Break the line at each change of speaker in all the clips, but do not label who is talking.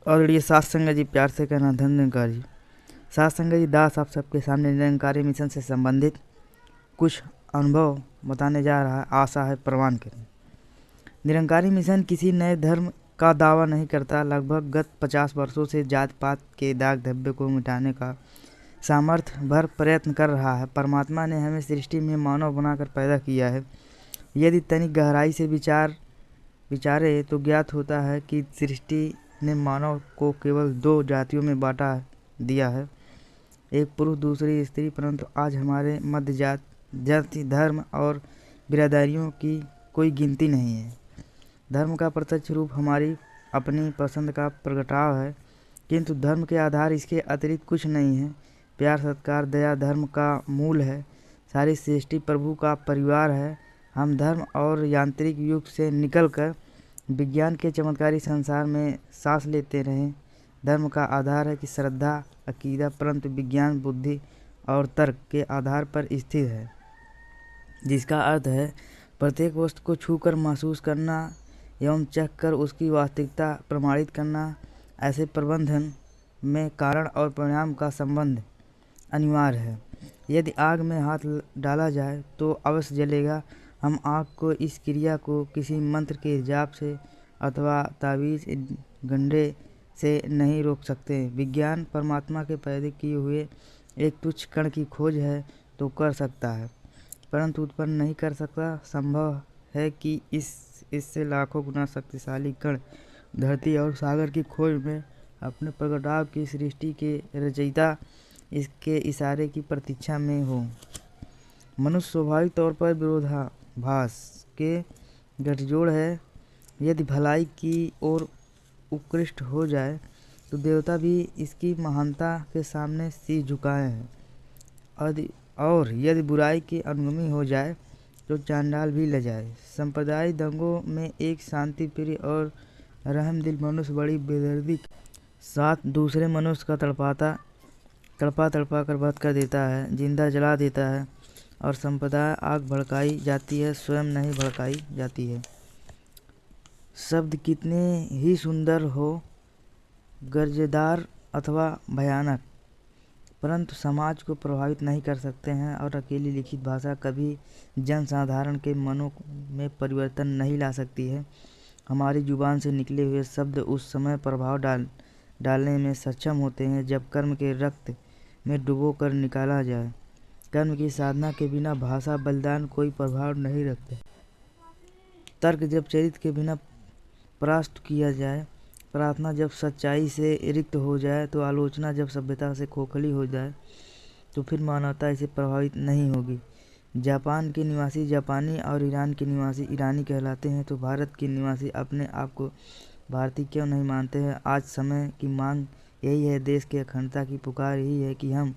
और ये सात संगत जी, प्यार से कहना धन निरंकार जी। सात संगत जी, दास आप सबके सामने निरंकारी मिशन से संबंधित कुछ अनुभव बताने जा रहा है। आशा है प्रमाण करें। निरंकारी मिशन किसी नए धर्म का दावा नहीं करता। लगभग गत 50 वर्षों से जात पात के दाग धब्बे को मिटाने का सामर्थ्य भर प्रयत्न कर रहा है। परमात्मा ने हमें सृष्टि में मानव बनाकर पैदा किया है। यदि तनिक गहराई से विचारे तो ज्ञात होता है कि सृष्टि ने मानव को केवल दो जातियों में बांटा दिया है, एक पुरुष दूसरी स्त्री। परंतु आज हमारे मध्य जाति धर्म और बिरादरियों की कोई गिनती नहीं है। धर्म का प्रत्यक्ष रूप हमारी अपनी पसंद का प्रगटाव है, किंतु धर्म के आधार इसके अतिरिक्त कुछ नहीं है। प्यार सत्कार दया धर्म का मूल है। सारी सृष्टि प्रभु का परिवार है। हम धर्म और यांत्रिक युग से निकलकर विज्ञान के चमत्कारी संसार में सांस लेते रहें। धर्म का आधार है कि श्रद्धा अकीदा, परंतु विज्ञान बुद्धि और तर्क के आधार पर स्थिर है, जिसका अर्थ है प्रत्येक वस्तु को छूकर महसूस करना एवं चख कर उसकी वास्तविकता प्रमाणित करना। ऐसे प्रबंधन में कारण और परिणाम का संबंध अनिवार्य है। यदि आग में हाथ डाला जाए तो अवश्य जलेगा। हम आग को इस क्रिया को किसी मंत्र के जाप से अथवा तावीज़ गंडे से नहीं रोक सकते। विज्ञान परमात्मा के पैदा किए हुए एक तुच्छ कण की खोज है तो कर सकता है, परंतु उत्पन्न नहीं कर सकता। संभव है कि इससे लाखों गुना शक्तिशाली कण धरती और सागर की खोज में अपने प्रगटाव की सृष्टि के रचयिता इसके इशारे की प्रतीक्षा में हो। मनुष्य स्वाभाविक तौर पर विरोधाभास के गठजोड़ है। यदि भलाई की ओर उत्कृष्ट हो जाए तो देवता भी इसकी महानता के सामने शीश झुकाए हैं, और यदि बुराई के अनुगामी हो जाए तो चांडाल भी लजाए। सांप्रदायिक दंगों में एक शांति प्रिय और रहमदिल मनुष्य बड़ी बेदर्दी के साथ दूसरे मनुष्य का तड़पा कर वध कर देता है, जिंदा जला देता है। और संप्रदाय आग भड़काई जाती है, स्वयं नहीं भड़काई जाती है। शब्द कितने ही सुंदर हो, गर्जेदार अथवा भयानक, परंतु समाज को प्रभावित नहीं कर सकते हैं। और अकेली लिखित भाषा कभी जनसाधारण के मनों में परिवर्तन नहीं ला सकती है। हमारी जुबान से निकले हुए शब्द उस समय प्रभाव डालने में सक्षम होते हैं जब कर्म के रक्त में डुबो कर निकाला जाए। कर्म की साधना के बिना भाषा बलिदान कोई प्रभाव नहीं रखते। तर्क जब चरित्र के बिना परास्त किया जाए, प्रार्थना जब सच्चाई से रिक्त हो जाए, तो आलोचना जब सभ्यता से खोखली हो जाए, तो फिर मानवता इसे प्रभावित नहीं होगी। जापान के निवासी जापानी और ईरान के निवासी ईरानी कहलाते हैं, तो भारत के निवासी अपने आप को भारतीय क्यों नहीं मानते हैं? आज समय की मांग यही है, देश की अखंडता की पुकार यही है कि हम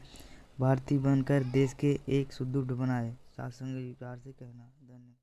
भारतीय बनकर देश के एक सुदृढ़ बनाए। सात संग विचार से कहना। धन्यवाद।